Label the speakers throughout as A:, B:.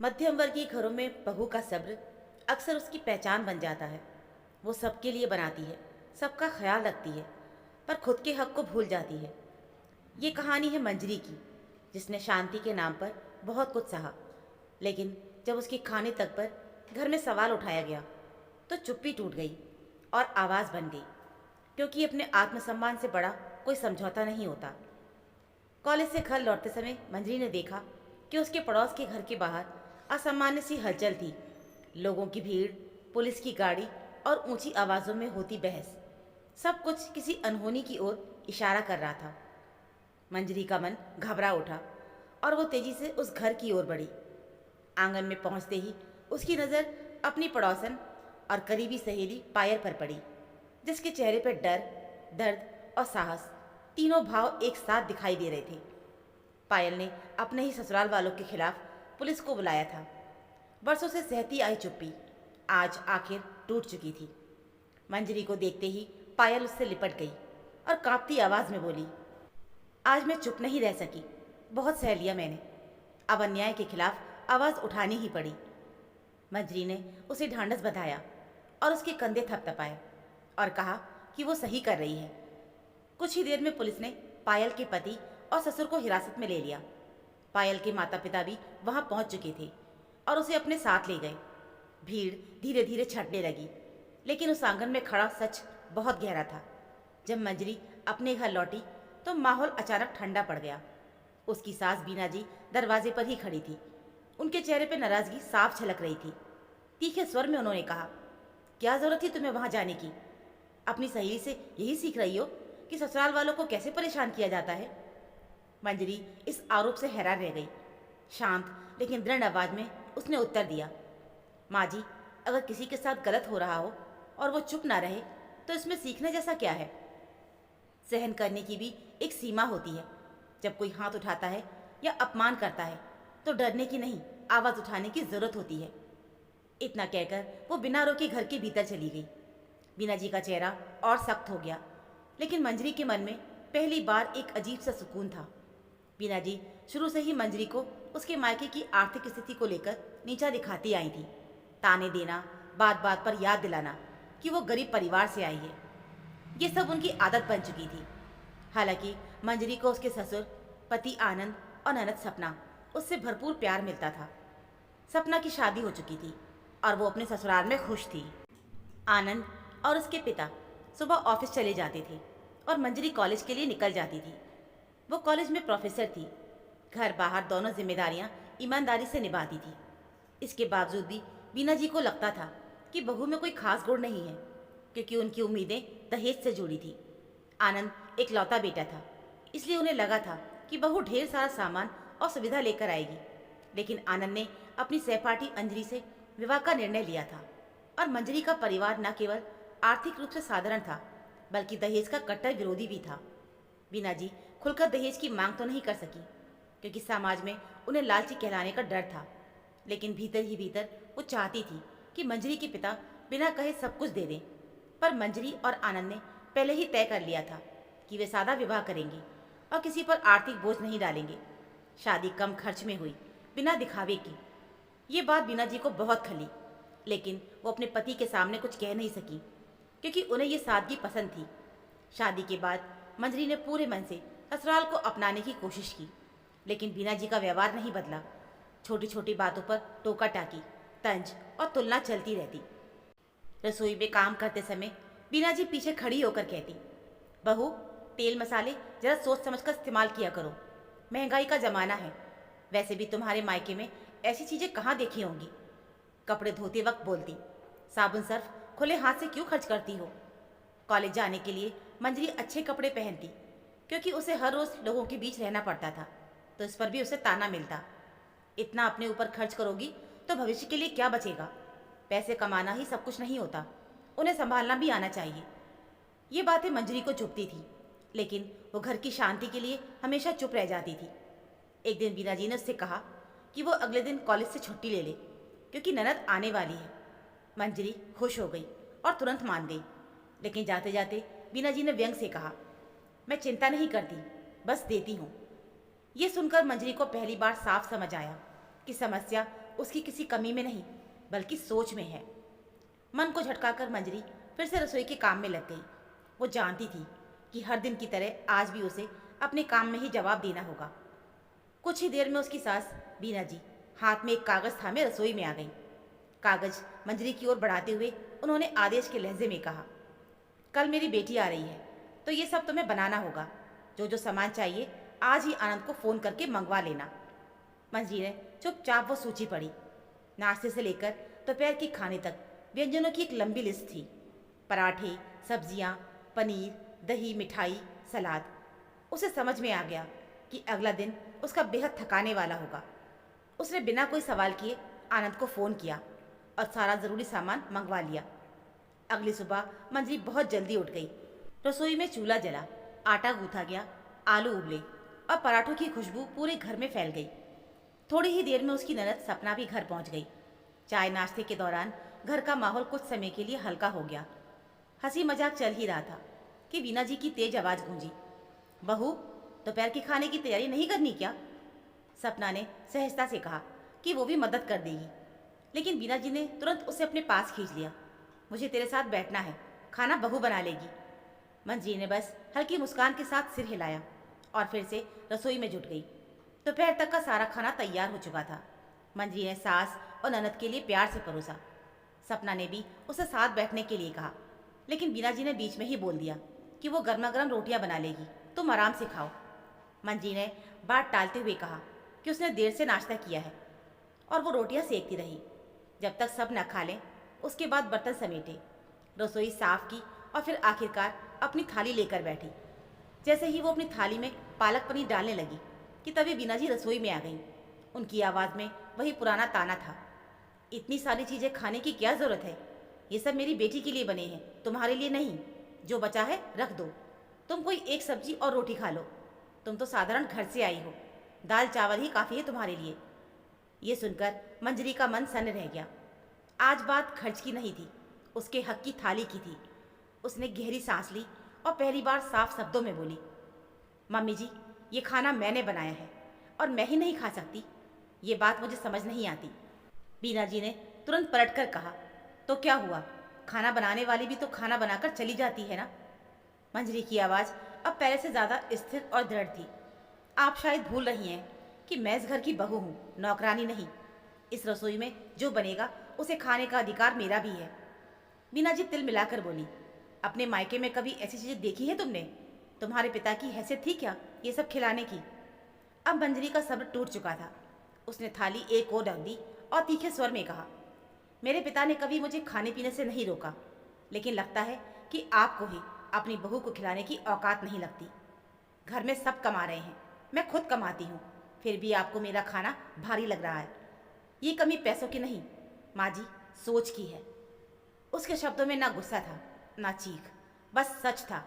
A: मध्यम वर्गीय घरों में बहू का सब्र अक्सर उसकी पहचान बन जाता है। वो सबके लिए बनाती है, सबका ख्याल रखती है, पर खुद के हक को भूल जाती है। ये कहानी है मंजरी की, जिसने शांति के नाम पर बहुत कुछ सहा, लेकिन जब उसके खाने तक पर घर में सवाल उठाया गया तो चुप्पी टूट गई और आवाज़ बन गई, क्योंकि अपने आत्मसम्मान से बड़ा कोई समझौता नहीं होता। कॉलेज से घर लौटते समय मंजरी ने देखा कि उसके पड़ोस के घर के बाहर असामान्य सी हलचल थी। लोगों की भीड़, पुलिस की गाड़ी और ऊंची आवाज़ों में होती बहस, सब कुछ किसी अनहोनी की ओर इशारा कर रहा था। मंजरी का मन घबरा उठा और वो तेजी से उस घर की ओर बढ़ी। आंगन में पहुंचते ही उसकी नज़र अपनी पड़ोसन और करीबी सहेली पायल पर पड़ी, जिसके चेहरे पर डर, दर्द और साहस तीनों भाव एक साथ दिखाई दे रहे थे। पायल ने अपने ही ससुराल वालों के खिलाफ पुलिस को बुलाया था। बरसों से सहती आई चुप्पी आज आखिर टूट चुकी थी। मंजरी को देखते ही पायल उससे लिपट गई और कांपती आवाज़ में बोली, आज मैं चुप नहीं रह सकी। बहुत सह लिया मैंने, अब अन्याय के खिलाफ आवाज़ उठानी ही पड़ी। मंजरी ने उसे ढांढस बंधाया और उसके कंधे थपथपाए और कहा कि वो सही कर रही है। कुछ ही देर में पुलिस ने पायल के पति और ससुर को हिरासत में ले लिया। पायल के माता पिता भी वहां पहुंच चुके थे और उसे अपने साथ ले गए। भीड़ धीरे धीरे छटने लगी, लेकिन उस आंगन में खड़ा सच बहुत गहरा था। जब मंजरी अपने घर लौटी तो माहौल अचानक ठंडा पड़ गया। उसकी सास बीना जी दरवाजे पर ही खड़ी थी। उनके चेहरे पर नाराजगी साफ झलक रही थी। तीखे स्वर में उन्होंने कहा, क्या जरूरत थी तुम्हें वहां जाने की? अपनी सहेली से यही सीख रही हो कि ससुराल वालों को कैसे परेशान किया जाता है? मंजरी इस आरोप से हैरान रह गई। शांत लेकिन दृढ़ आवाज में उसने उत्तर दिया, माँ जी, अगर किसी के साथ गलत हो रहा हो और वो चुप ना रहे तो इसमें सीखने जैसा क्या है? सहन करने की भी एक सीमा होती है। जब कोई हाथ उठाता है या अपमान करता है तो डरने की नहीं, आवाज़ उठाने की ज़रूरत होती है। इतना कहकर वो बिना रोके घर के भीतर चली गई। बीना जी का चेहरा और सख्त हो गया, लेकिन मंजरी के मन में पहली बार एक अजीब सा सुकून था। बीना जी शुरू से ही मंजरी को उसके मायके की आर्थिक स्थिति को लेकर नीचा दिखाती आई थी। ताने देना, बात बात पर याद दिलाना कि वो गरीब परिवार से आई है, ये सब उनकी आदत बन चुकी थी। हालांकि मंजरी को उसके ससुर, पति आनंद और ननद सपना उससे भरपूर प्यार मिलता था। सपना की शादी हो चुकी थी और वो अपने ससुराल में खुश थी। आनंद और उसके पिता सुबह ऑफिस चले जाते थे और मंजरी कॉलेज के लिए निकल जाती थी। वो कॉलेज में प्रोफेसर थी। घर बाहर दोनों जिम्मेदारियां ईमानदारी से निभाती थी। इसके बावजूद भी बीना जी को लगता था कि बहू में कोई खास गुण नहीं है, क्योंकि उनकी उम्मीदें दहेज से जुड़ी थी। आनंद एक लौता बेटा था, इसलिए उन्हें लगा था कि बहू ढेर सारा सामान और सुविधा लेकर आएगी। लेकिन आनंद ने अपनी सहपाठी अंजलि से विवाह का निर्णय लिया था और मंजरी का परिवार न केवल आर्थिक रूप से साधारण था, बल्कि दहेज का कट्टर विरोधी भी था। बीना जी खुलकर दहेज की मांग तो नहीं कर सकी, क्योंकि समाज में उन्हें लालची कहलाने का डर था। लेकिन भीतर ही भीतर वो चाहती थी कि मंजरी के पिता बिना कहे सब कुछ दे दें। पर मंजरी और आनंद ने पहले ही तय कर लिया था कि वे सादा विवाह करेंगे और किसी पर आर्थिक बोझ नहीं डालेंगे। शादी कम खर्च में हुई, बिना दिखावे की। ये बात बीना जी को बहुत खली, लेकिन वो अपने पति के सामने कुछ कह नहीं सकी, क्योंकि उन्हें ये सादगी पसंद थी। शादी के बाद मंजरी ने पूरे मन से ससुराल को अपनाने की कोशिश की, लेकिन बीना जी का व्यवहार नहीं बदला। छोटी छोटी बातों पर टोका टाकी, तंज और तुलना चलती रहती। रसोई में काम करते समय बीना जी पीछे खड़ी होकर कहती, बहू, तेल मसाले जरा सोच समझ कर इस्तेमाल किया करो, महंगाई का ज़माना है। वैसे भी तुम्हारे मायके में ऐसी चीज़ें कहाँ देखी होंगी। कपड़े धोते वक्त बोलती, साबुन सर्फ खुले हाथ से क्यों खर्च करती हो। कॉलेज जाने के लिए मंजरी अच्छे कपड़े पहनती, क्योंकि उसे हर रोज़ लोगों के बीच रहना पड़ता था, तो इस पर भी उसे ताना मिलता। इतना अपने ऊपर खर्च करोगी तो भविष्य के लिए क्या बचेगा। पैसे कमाना ही सब कुछ नहीं होता, उन्हें संभालना भी आना चाहिए। ये बातें मंजरी को चुभती थी, लेकिन वो घर की शांति के लिए हमेशा चुप रह जाती थी। एक दिन बीना जी ने उससे कहा कि वो अगले दिन कॉलेज से छुट्टी ले ले, क्योंकि ननद आने वाली है। मंजरी खुश हो गई और तुरंत मान गई, लेकिन जाते जाते बीना जी ने व्यंग से कहा, मैं चिंता नहीं करती, बस देती हूँ। ये सुनकर मंजरी को पहली बार साफ समझ आया कि समस्या उसकी किसी कमी में नहीं बल्कि सोच में है। मन को झटकाकर मंजरी फिर से रसोई के काम में लग गई। वो जानती थी कि हर दिन की तरह आज भी उसे अपने काम में ही जवाब देना होगा। कुछ ही देर में उसकी सास बीना जी हाथ में एक कागज़ थामे रसोई में आ गई। कागज़ मंजरी की ओर बढ़ाते हुए उन्होंने आदेश के लहजे में कहा, कल मेरी बेटी आ रही है तो ये सब तुम्हें बनाना होगा। जो जो सामान चाहिए आज ही आनंद को फ़ोन करके मंगवा लेना। मंजरी ने चुपचाप वो सूची पढ़ी। नाश्ते से लेकर दोपहर के खाने तक व्यंजनों की एक लंबी लिस्ट थी। पराठे, सब्जियां, पनीर, दही, मिठाई, सलाद। उसे समझ में आ गया कि अगला दिन उसका बेहद थकाने वाला होगा। उसने बिना कोई सवाल किए आनंद को फ़ोन किया और सारा ज़रूरी सामान मंगवा लिया। अगली सुबह मंजरी बहुत जल्दी उठ गई। रसोई में चूल्हा जला, आटा गूंथा गया, आलू उबले और पराठों की खुशबू पूरे घर में फैल गई। थोड़ी ही देर में उसकी ननद सपना भी घर पहुंच गई। चाय नाश्ते के दौरान घर का माहौल कुछ समय के लिए हल्का हो गया। हंसी मजाक चल ही रहा था कि वीना जी की तेज आवाज़ गूंजी, बहू दोपहर के खाने की तैयारी नहीं करनी क्या? सपना ने सहजता से कहा कि वो भी मदद कर देगी, लेकिन वीना जी ने तुरंत उसे अपने पास खींच लिया। मुझे तेरे साथ बैठना है, खाना बहू बना लेगी। मंजरी ने बस हल्की मुस्कान के साथ सिर हिलाया और फिर से रसोई में जुट गई। दोपहर तक का सारा खाना तैयार हो चुका था। मंजरी ने सास और ननद के लिए प्यार से परोसा। सपना ने भी उसे साथ बैठने के लिए कहा, लेकिन वीना जी ने बीच में ही बोल दिया कि वो गर्मा गर्म रोटियां बना लेगी, तुम आराम से खाओ। मंजरी ने बात टालते हुए कहा कि उसने देर से नाश्ता किया है और वो रोटियां सेकती रही जब तक सब न खा लें। उसके बाद बर्तन समेटे, रसोई साफ की और फिर आखिरकार अपनी थाली लेकर बैठी। जैसे ही वो अपनी थाली में पालक पनीर डालने लगी कि तभी बीना जी रसोई में आ गईं। उनकी आवाज़ में वही पुराना ताना था, इतनी सारी चीज़ें खाने की क्या ज़रूरत है? ये सब मेरी बेटी के लिए बने हैं, तुम्हारे लिए नहीं। जो बचा है रख दो, तुम कोई एक सब्जी और रोटी खा लो। तुम तो साधारण घर से आई हो, दाल चावल ही काफ़ी है तुम्हारे लिए। ये सुनकर मंजरी का मन सन्न रह गया। आज बात खर्च की नहीं थी, उसके हक की थाली की थी। उसने गहरी सांस ली और पहली बार साफ शब्दों में बोली, मम्मी जी ये खाना मैंने बनाया है और मैं ही नहीं खा सकती? ये बात मुझे समझ नहीं आती। बीना जी ने तुरंत पलट कर कहा, तो क्या हुआ, खाना बनाने वाली भी तो खाना बनाकर चली जाती है ना। मंजरी की आवाज़ अब पहले से ज़्यादा स्थिर और दृढ़ थी। आप शायद भूल रही हैं कि मैं इस घर की बहू हूँ, नौकरानी नहीं। इस रसोई में जो बनेगा उसे खाने का अधिकार मेरा भी है। बीना जी तिल मिलाकर बोली, अपने मायके में कभी ऐसी चीज़ें देखी है तुमने? तुम्हारे पिता की हैसियत थी क्या ये सब खिलाने की? अब मंजरी का सब्र टूट चुका था। उसने थाली एक और रख दी और तीखे स्वर में कहा, मेरे पिता ने कभी मुझे खाने पीने से नहीं रोका, लेकिन लगता है कि आपको ही अपनी बहू को खिलाने की औकात नहीं लगती। घर में सब कमा रहे हैं, मैं खुद कमाती हूँ, फिर भी आपको मेरा खाना भारी लग रहा है। ये कमी पैसों की नहीं माँ जी, सोच की है। उसके शब्दों में ना गुस्सा था ना चीख, बस सच था।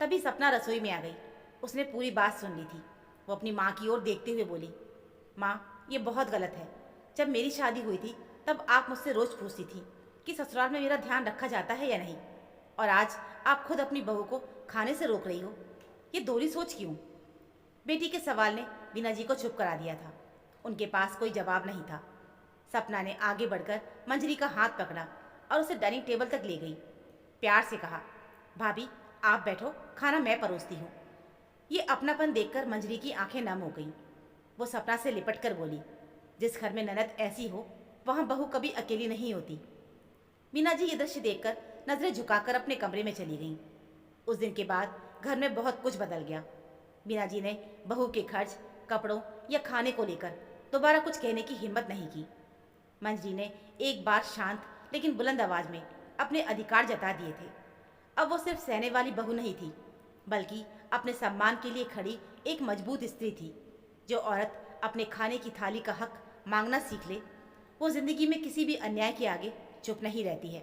A: तभी सपना रसोई में आ गई। उसने पूरी बात सुन ली थी। वो अपनी माँ की ओर देखते हुए बोली, माँ ये बहुत गलत है। जब मेरी शादी हुई थी तब आप मुझसे रोज़ पूछती थी कि ससुराल में मेरा ध्यान रखा जाता है या नहीं, और आज आप खुद अपनी बहू को खाने से रोक रही हो। ये दोहरी सोच क्यों? बेटी के सवाल ने बीना जी को चुप करा दिया था। उनके पास कोई जवाब नहीं था। सपना ने आगे बढ़कर मंजरी का हाथ पकड़ा और उसे डाइनिंग टेबल तक ले गई। प्यार से कहा, भाभी आप बैठो, खाना मैं परोसती हूँ। ये अपनापन देखकर मंजरी की आंखें नम हो गईं। वो सपना से लिपट कर बोली, जिस घर में ननद ऐसी हो वहाँ बहू कभी अकेली नहीं होती। मीना जी ये दृश्य देखकर नजरें झुकाकर अपने कमरे में चली गईं। उस दिन के बाद घर में बहुत कुछ बदल गया। मीना जी ने बहू के खर्च, कपड़ों या खाने को लेकर दोबारा कुछ कहने की हिम्मत नहीं की। मंजरी ने एक बार शांत लेकिन बुलंद आवाज में अपने अधिकार जता दिए थे। अब वो सिर्फ सहने वाली बहू नहीं थी, बल्कि अपने सम्मान के लिए खड़ी एक मजबूत स्त्री थी। जो औरत अपने खाने की थाली का हक मांगना सीख ले, वो जिंदगी में किसी भी अन्याय के आगे चुप नहीं रहती है।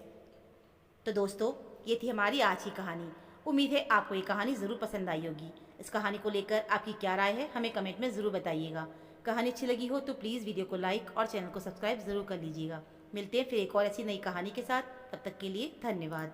A: तो दोस्तों, ये थी हमारी आज की कहानी। उम्मीद है आपको ये कहानी ज़रूर पसंद आई होगी। इस कहानी को लेकर आपकी क्या राय है हमें कमेंट में ज़रूर बताइएगा। कहानी अच्छी लगी हो तो प्लीज़ वीडियो को लाइक और चैनल को सब्सक्राइब ज़रूर कर लीजिएगा। मिलते हैं फिर एक और ऐसी नई कहानी के साथ। तब तक के लिए धन्यवाद।